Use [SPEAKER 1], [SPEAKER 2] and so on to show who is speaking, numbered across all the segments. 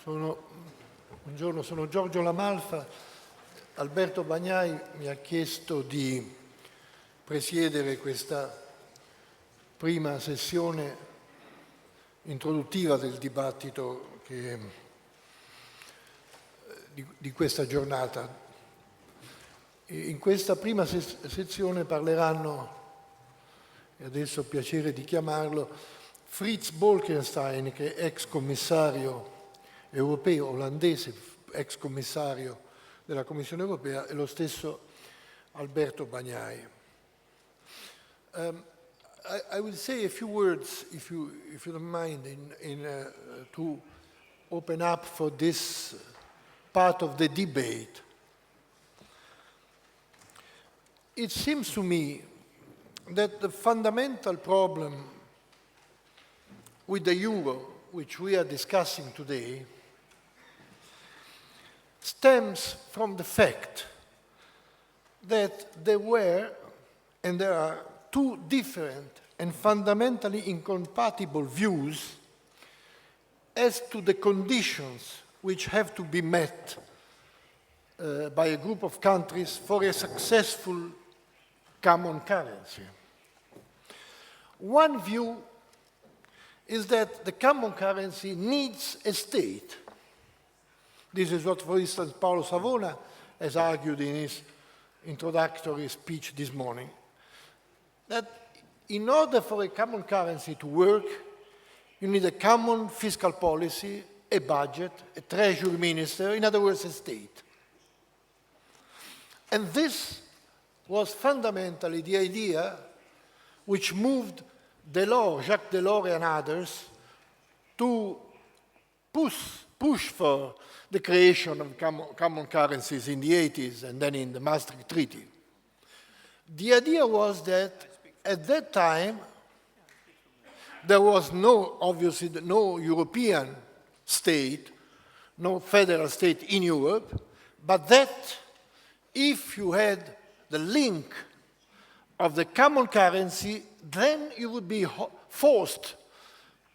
[SPEAKER 1] Buongiorno, sono Giorgio Lamalfa. Alberto Bagnai mi ha chiesto di presiedere questa prima sessione introduttiva del dibattito di questa giornata. In questa prima sezione parleranno, e adesso ho piacere di chiamarlo, Frits Bolkestein, che è ex commissario europeo, olandese, ex commissario della Commissione europea, e lo stesso Alberto Bagnai. I will say a few words, if you don't mind, to open up for this part of the debate. It seems to me that the fundamental problem with the euro, which we are discussing today, stems from the fact that there were and there are two different and fundamentally incompatible views as to the conditions which have to be met by a group of countries for a successful common currency. One view is that the common currency needs a state. This is what, for instance, Paolo Savona has argued in his introductory speech this morning, that in order for a common currency to work, you need a common fiscal policy, a budget, a treasury minister, in other words, a state. And this was fundamentally the idea which moved Delors, Jacques Delors and others to push for the creation of common currencies in the 80s and then in the Maastricht Treaty. The idea was that at that time there was obviously no European state, no federal state in Europe, but that if you had the link of the common currency, then you would be forced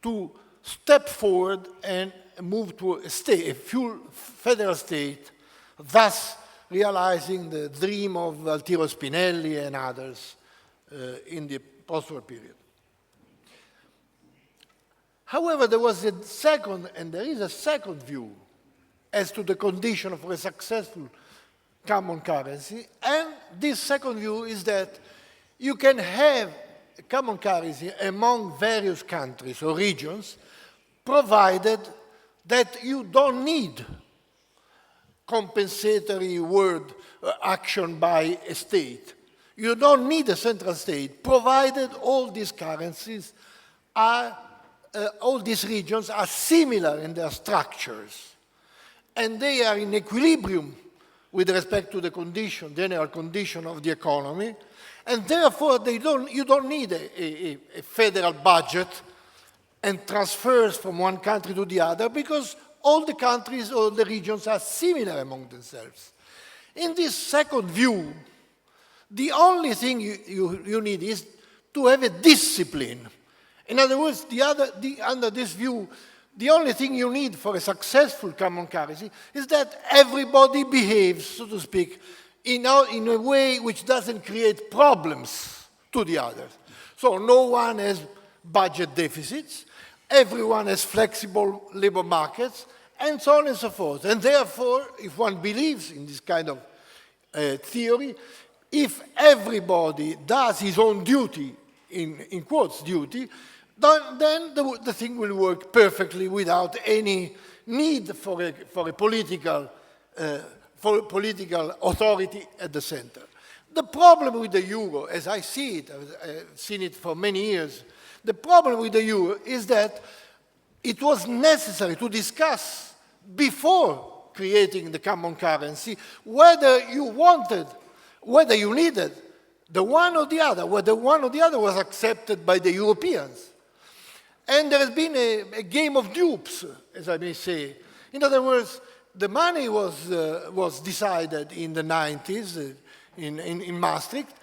[SPEAKER 1] to step forward and move to a full federal state, thus realizing the dream of Altiero Spinelli and others in the post-war period. However, there was a second, and there is a second view as to the condition for a successful common currency, and this second view is that you can have a common currency among various countries or regions, provided that you don't need compensatory action by a state. You don't need a central state, provided all these currencies are, all these regions are similar in their structures, and they are in equilibrium with respect to the general condition of the economy, and therefore you don't need a federal budget and transfers from one country to the other, because all the countries or the regions are similar among themselves. In this second view, the only thing you need is to have a discipline. In other words, under this view, the only thing you need for a successful common currency is that everybody behaves, so to speak, in a way which doesn't create problems to the others. So no one has budget deficits, everyone has flexible labor markets, and so on and so forth. And therefore, if one believes in this kind of theory, if everybody does his own duty, in quotes duty, then the thing will work perfectly without any need for a political authority at the center. The problem with the euro, as I see it, I've seen it for many years, the problem with the euro is that it was necessary to discuss before creating the common currency whether you needed the one or the other, whether one or the other was accepted by the Europeans. And there has been a game of dupes, as I may say. In other words, the money was decided in the 90s in Maastricht,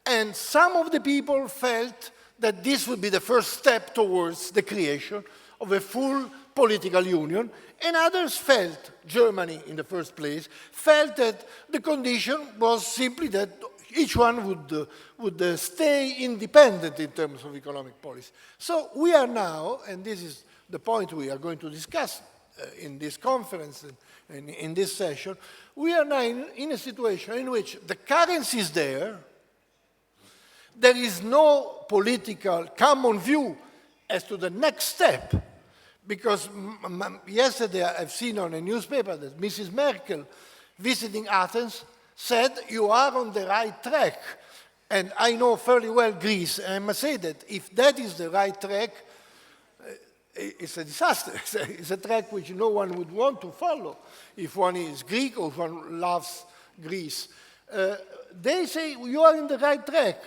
[SPEAKER 1] and some of the people felt that this would be the first step towards the creation of a full political union, and others felt, Germany in the first place, felt that the condition was simply that each one would stay independent in terms of economic policy. So we are now, and this is the point we are going to discuss in this conference and in this session, we are now in a situation in which the currency is there is no political common view as to the next step, because yesterday I've seen on a newspaper that Mrs. Merkel, visiting Athens, said you are on the right track. And I know fairly well Greece, and I must say that if that is the right track, it's a disaster. It's a track which no one would want to follow if one is Greek or if one loves Greece. They say you are in the right track,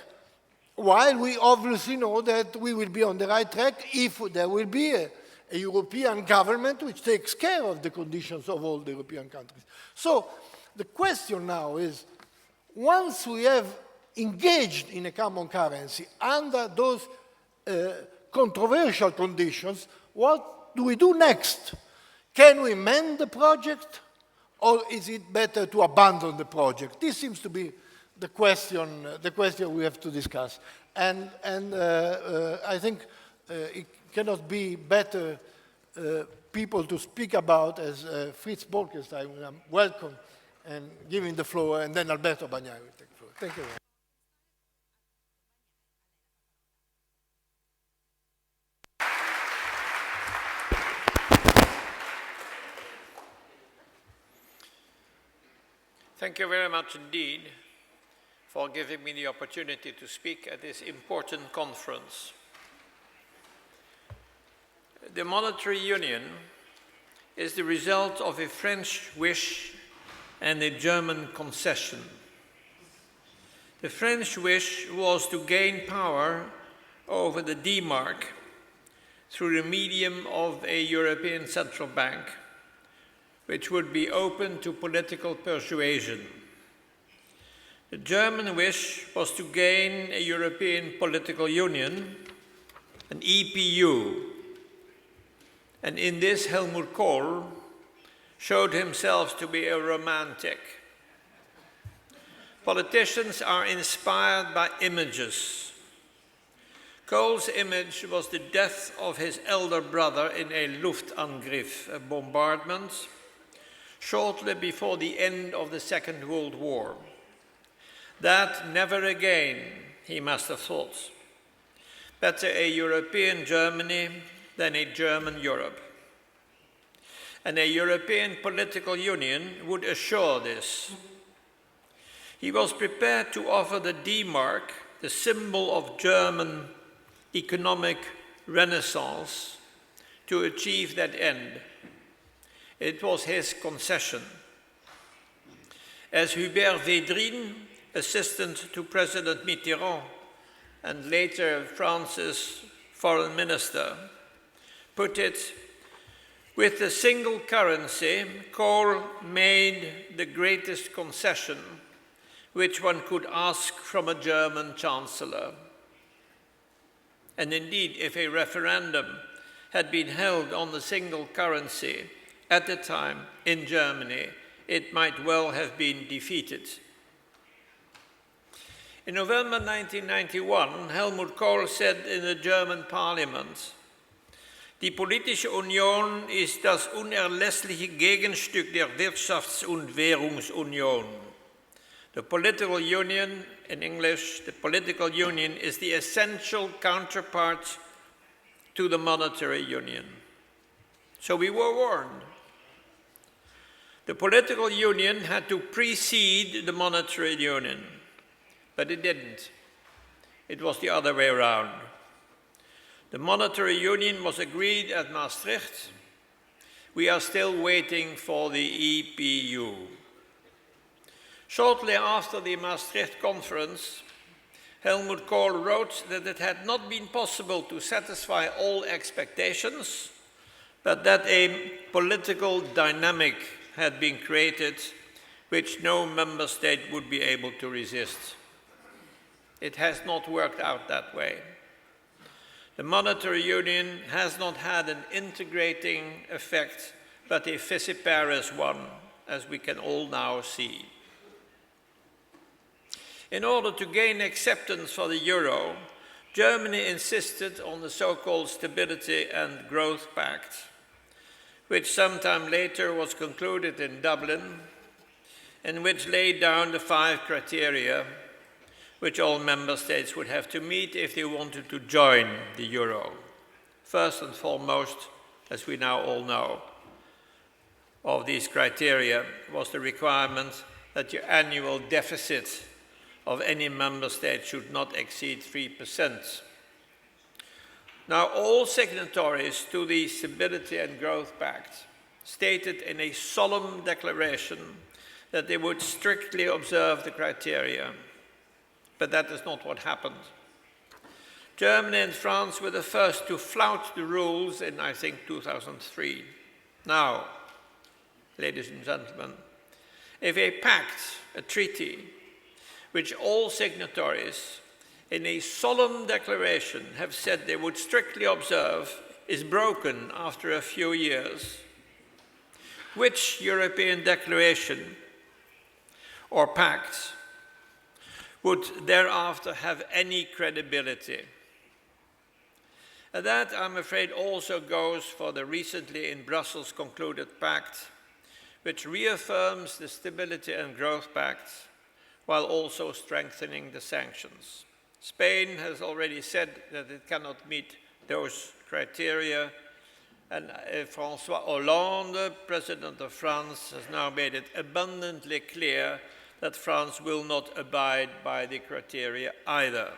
[SPEAKER 1] while we obviously know that we will be on the right track if there will be a European government which takes care of the conditions of all the European countries. So the question now is, once we have engaged in a common currency under those controversial conditions, what do we do next? Can we mend the project, or is it better to abandon the project? This seems to be the question we have to discuss. And I think it cannot be better people to speak about as Frits Bolkestein. Welcome, and giving the floor, and then Alberto Bagnai will take the floor. Thank you very much.
[SPEAKER 2] Thank you very much indeed for giving me the opportunity to speak at this important conference. The monetary union is the result of a French wish and a German concession. The French wish was to gain power over the D-mark through the medium of a European central bank, which would be open to political persuasion. The German wish was to gain a European political union, an EPU, and in this Helmut Kohl showed himself to be a romantic. Politicians are inspired by images. Kohl's image was the death of his elder brother in a Luftangriff, a bombardment, shortly before the end of the Second World War. That never again, he must have thought. Better a European Germany than a German Europe. And a European political union would assure this. He was prepared to offer the D-mark, the symbol of German economic renaissance, to achieve that end. It was his concession. As Hubert Védrine, assistant to President Mitterrand and later France's foreign minister, put it, with the single currency, Kohl made the greatest concession which one could ask from a German chancellor. And indeed, if a referendum had been held on the single currency at the time in Germany, it might well have been defeated. In November 1991, Helmut Kohl said in the German parliament, "Die politische Union ist das unerlässliche Gegenstück der Wirtschafts- und Währungsunion." The political union, in English, the political union is the essential counterpart to the monetary union. So we were warned. The political union had to precede the monetary union, but it didn't. It was the other way around. The monetary union was agreed at Maastricht. We are still waiting for the EPU. Shortly after the Maastricht conference, Helmut Kohl wrote that it had not been possible to satisfy all expectations, but that a political dynamic had been created which no member state would be able to resist. It has not worked out that way. The monetary union has not had an integrating effect, but a vociferous one, as we can all now see. In order to gain acceptance for the euro, Germany insisted on the so-called Stability and Growth Pact, which sometime later was concluded in Dublin, and which laid down the 5 criteria which all member states would have to meet if they wanted to join the euro. First and foremost, as we now all know, of these criteria was the requirement that your annual deficit of any member state should not exceed 3%. Now, all signatories to the Stability and Growth Pact stated in a solemn declaration that they would strictly observe the criteria, but that is not what happened. Germany and France were the first to flout the rules in, I think, 2003. Now, ladies and gentlemen, if a pact, a treaty, which all signatories in a solemn declaration have said they would strictly observe, is broken after a few years, which European declaration or pact would thereafter have any credibility? And that, I'm afraid, also goes for the recently in Brussels concluded pact, which reaffirms the Stability and Growth Pact while also strengthening the sanctions. Spain has already said that it cannot meet those criteria, and François Hollande, President of France, has now made it abundantly clear that France will not abide by the criteria either.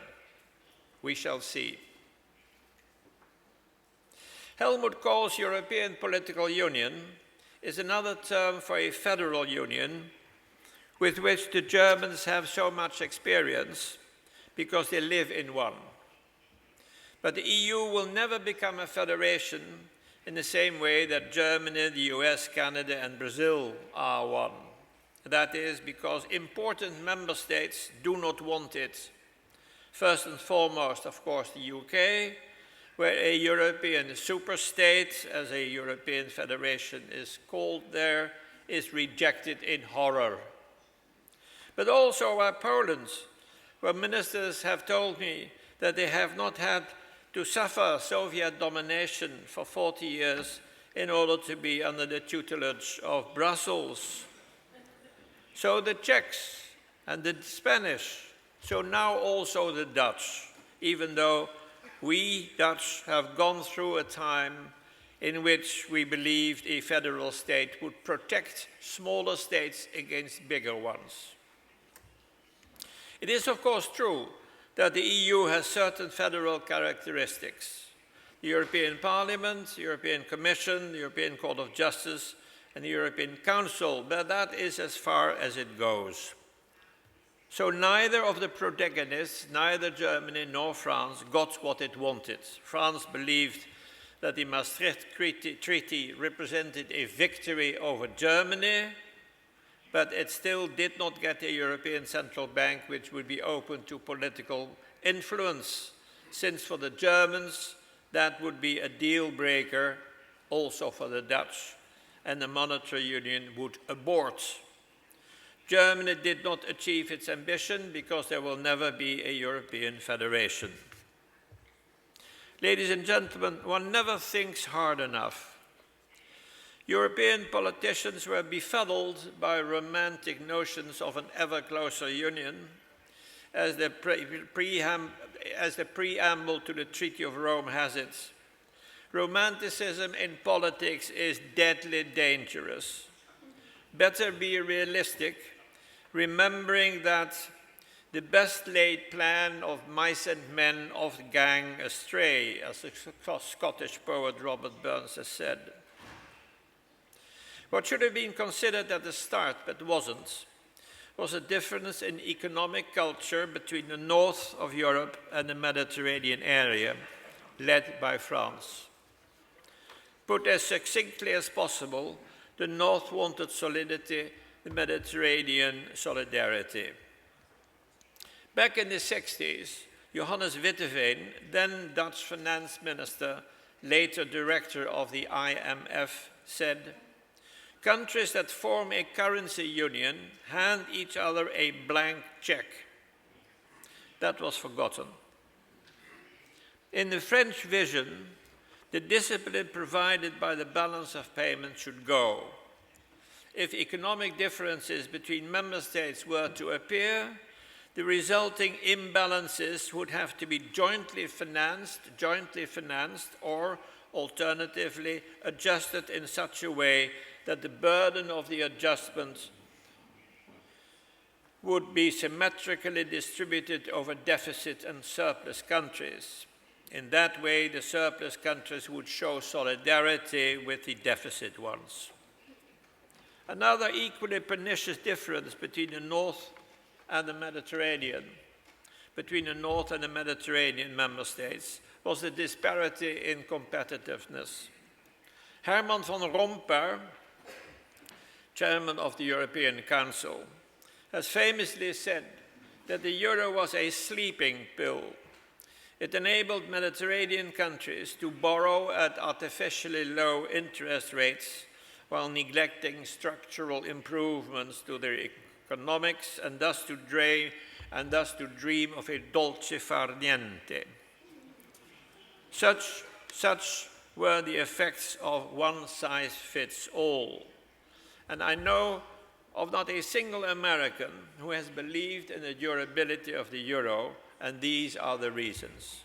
[SPEAKER 2] We shall see. Helmut Kohl's European Political Union is another term for a federal union with which the Germans have so much experience because they live in one. But the EU will never become a federation in the same way that Germany, the US, Canada, and Brazil are one. That is because important member states do not want it. First and foremost, of course, the UK, where a European superstate, as a European federation is called there, is rejected in horror. But also Poland, where ministers have told me that they have not had to suffer Soviet domination for 40 years in order to be under the tutelage of Brussels. So the Czechs and the Spanish, so now also the Dutch, even though we Dutch have gone through a time in which we believed a federal state would protect smaller states against bigger ones. It is, of course, true that the EU has certain federal characteristics. The European Parliament, the European Commission, the European Court of Justice, and the European Council, but that is as far as it goes. So neither of the protagonists, neither Germany nor France, got what it wanted. France believed that the Maastricht Treaty represented a victory over Germany, but it still did not get a European Central Bank which would be open to political influence, since for the Germans that would be a deal breaker, also for the Dutch, and the monetary union would abort. Germany did not achieve its ambition because there will never be a European federation. Ladies and gentlemen, one never thinks hard enough. European politicians were befuddled by romantic notions of an ever closer union, as the preamble to the Treaty of Rome has it. Romanticism in politics is deadly dangerous. Better be realistic, remembering that the best laid plan of mice and men oft gang astray, as the Scottish poet Robert Burns has said. What should have been considered at the start, but wasn't, was a difference in economic culture between the north of Europe and the Mediterranean area, led by France. Put as succinctly as possible, the north wanted solidity, the Mediterranean solidarity. Back in the 60s, Johannes Witteveen, then Dutch finance minister, later director of the IMF, said, "Countries that form a currency union hand each other a blank check." That was forgotten. In the French vision, the discipline provided by the balance of payments should go. If economic differences between member states were to appear, the resulting imbalances would have to be jointly financed, or alternatively adjusted in such a way that the burden of the adjustment would be symmetrically distributed over deficit and surplus countries. In that way, the surplus countries would show solidarity with the deficit ones. Another equally pernicious difference between the North and the Mediterranean, member states, was the disparity in competitiveness. Herman van Rompuy, chairman of the European Council, has famously said that the euro was a sleeping pill. It enabled Mediterranean countries to borrow at artificially low interest rates while neglecting structural improvements to their economics and thus to dream of a dolce far niente. Such were the effects of one size fits all. And I know of not a single American who has believed in the durability of the euro, and these are the reasons.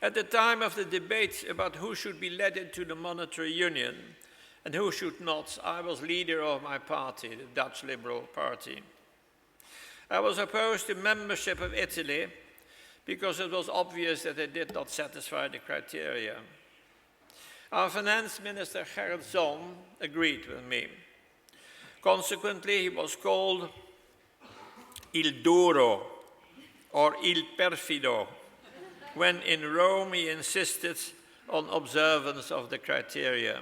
[SPEAKER 2] At the time of the debates about who should be led into the monetary union and who should not, I was leader of my party, the Dutch Liberal Party. I was opposed to membership of Italy because it was obvious that it did not satisfy the criteria. Our finance minister, Gerrit Zalm, agreed with me. Consequently, he was called Il Duro or Il Perfido, when in Rome he insisted on observance of the criteria.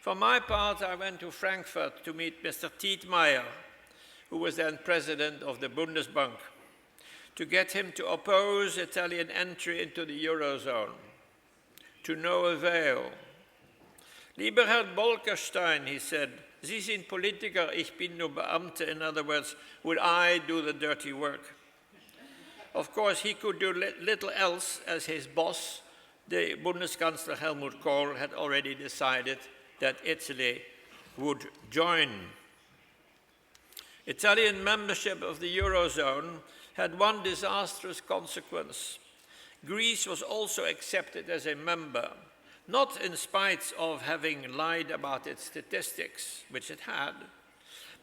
[SPEAKER 2] For my part, I went to Frankfurt to meet Mr. Tietmeyer, who was then president of the Bundesbank, to get him to oppose Italian entry into the Eurozone. To no avail. Lieber Herr Bolkestein, he said, Sie sind Politiker, ich bin nur Beamte. In other words, will I do the dirty work? Of course, he could do little else, as his boss, the Bundeskanzler Helmut Kohl, had already decided that Italy would join. Italian membership of the Eurozone had one disastrous consequence. Greece was also accepted as a member, not in spite of having lied about its statistics, which it had,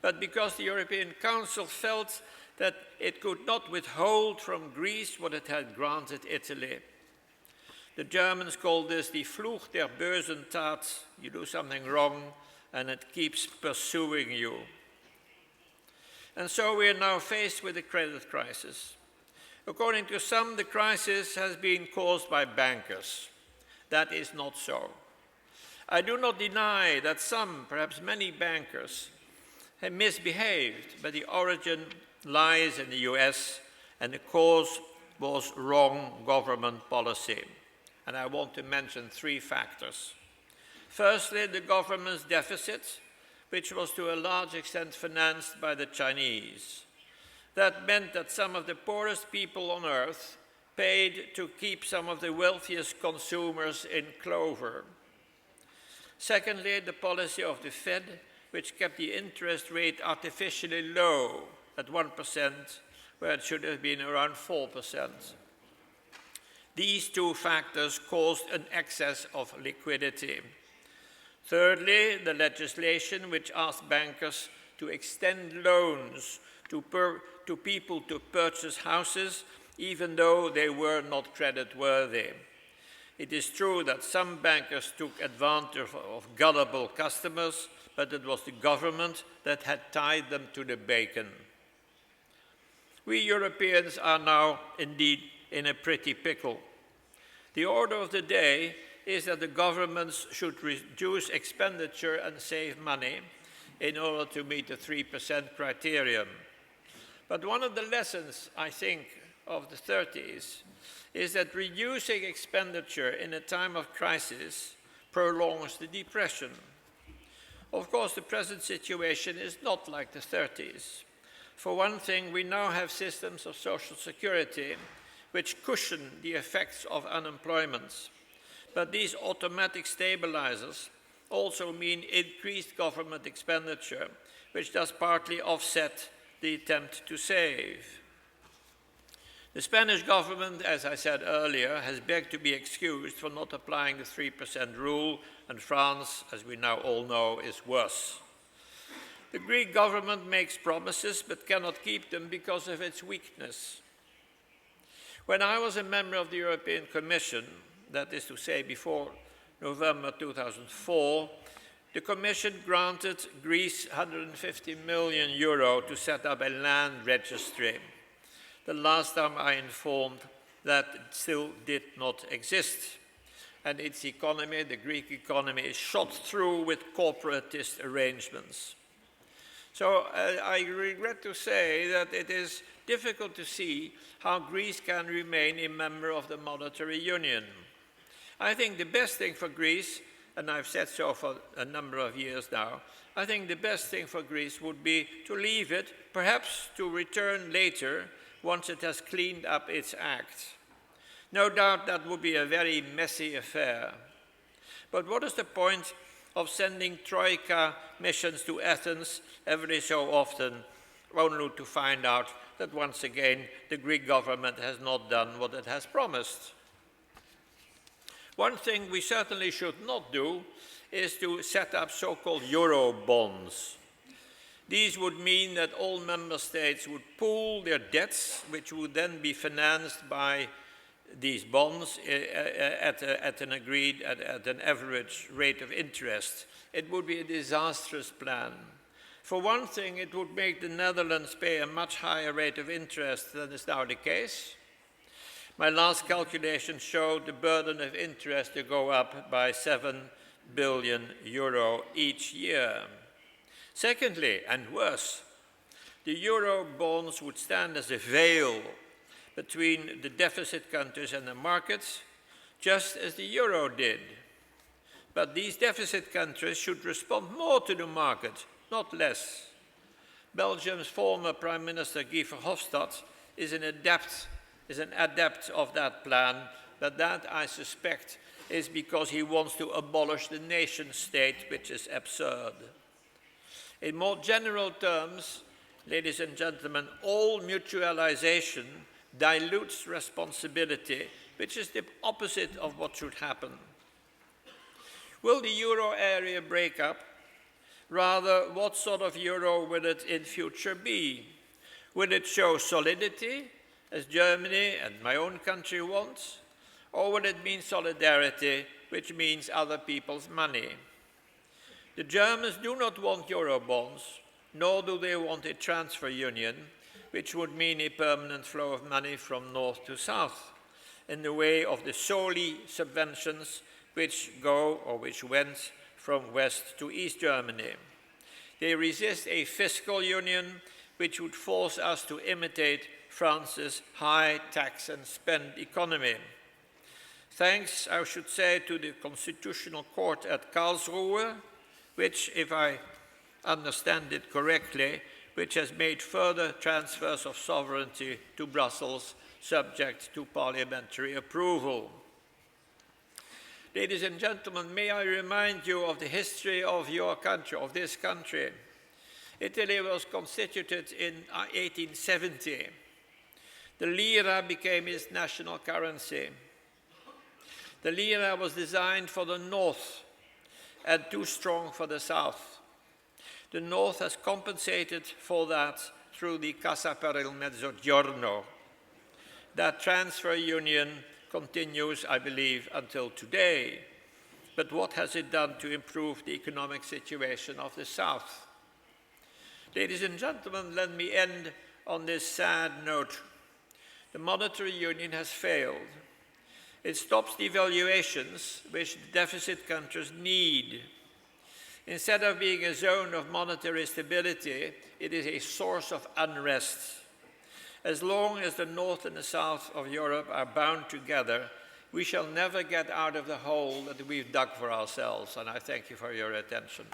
[SPEAKER 2] but because the European Council felt that it could not withhold from Greece what it had granted Italy. The Germans call this the Fluch der bösen Tat. You do something wrong and it keeps pursuing you. And so we are now faced with a credit crisis. According to some, the crisis has been caused by bankers. That is not so. I do not deny that some, perhaps many bankers, have misbehaved, but the origin lies in the US and the cause was wrong government policy. And I want to mention three factors. Firstly, the government's deficit, which was to a large extent financed by the Chinese. That meant that some of the poorest people on earth paid to keep some of the wealthiest consumers in clover. Secondly, the policy of the Fed, which kept the interest rate artificially low at 1%, where it should have been around 4%. These two factors caused an excess of liquidity. Thirdly, the legislation which asked bankers to extend loans to people to purchase houses even though they were not creditworthy. It is true that some bankers took advantage of gullible customers, but it was the government that had tied them to the bacon. We Europeans are now indeed in a pretty pickle. The order of the day is that the governments should reduce expenditure and save money in order to meet the 3% criterion. But one of the lessons, I think, of the 30s is that reducing expenditure in a time of crisis prolongs the depression. Of course, the present situation is not like the 30s. For one thing, we now have systems of social security which cushion the effects of unemployment. But these automatic stabilizers also mean increased government expenditure, which does partly offset the attempt to save. The Spanish government, as I said earlier, has begged to be excused for not applying the 3% rule, and France, as we now all know, is worse. The Greek government makes promises but cannot keep them because of its weakness. When I was a member of the European Commission, that is to say before November 2004, the Commission granted Greece €150 million to set up a land registry. The last time I informed, that it still did not exist. And its economy, the Greek economy, is shot through with corporatist arrangements. So I regret to say that it is difficult to see how Greece can remain a member of the monetary union. I think the best thing for Greece, and I've said so for a number of years now, I think the best thing for Greece would be to leave it, perhaps to return later once it has cleaned up its act. No doubt that would be a very messy affair. But what is the point of sending troika missions to Athens every so often, only to find out that once again the Greek government has not done what it has promised? One thing we certainly should not do is to set up so-called euro bonds. These would mean that all member states would pool their debts, which would then be financed by these bonds at an average rate of interest. It would be a disastrous plan. For one thing, it would make the Netherlands pay a much higher rate of interest than is now the case. My last calculation showed the burden of interest to go up by €7 billion each year. Secondly, and worse, the euro bonds would stand as a veil between the deficit countries and the markets, just as the euro did. But these deficit countries should respond more to the market, not less. Belgium's former Prime Minister Guy Verhofstadt is an adept of that plan, but that, I suspect, is because he wants to abolish the nation state, which is absurd. In more general terms, ladies and gentlemen, all mutualization dilutes responsibility, which is the opposite of what should happen. Will the euro area break up? Rather, what sort of euro will it in future be? Will it show solidity, as Germany and my own country wants? Or will it mean solidarity, which means other people's money? The Germans do not want Eurobonds, nor do they want a transfer union, which would mean a permanent flow of money from north to south, in the way of the solely subventions which go or which went from west to east Germany. They resist a fiscal union which would force us to imitate France's high tax and spend economy. Thanks, I should say, to the Constitutional Court at Karlsruhe, which, if I understand it correctly, which has made further transfers of sovereignty to Brussels subject to parliamentary approval. Ladies and gentlemen, may I remind you of the history of your country, of this country. Italy was constituted in 1870. The lira became its national currency. The lira was designed for the north and too strong for the south. The north has compensated for that through the Cassa per il Mezzogiorno. That transfer union continues, I believe, until today. But what has it done to improve the economic situation of the south? Ladies and gentlemen, let me end on this sad note. The monetary union has failed. It stops devaluations, which the deficit countries need. Instead of being a zone of monetary stability, it is a source of unrest. As long as the north and the south of Europe are bound together, we shall never get out of the hole that we've dug for ourselves. And I thank you for your attention.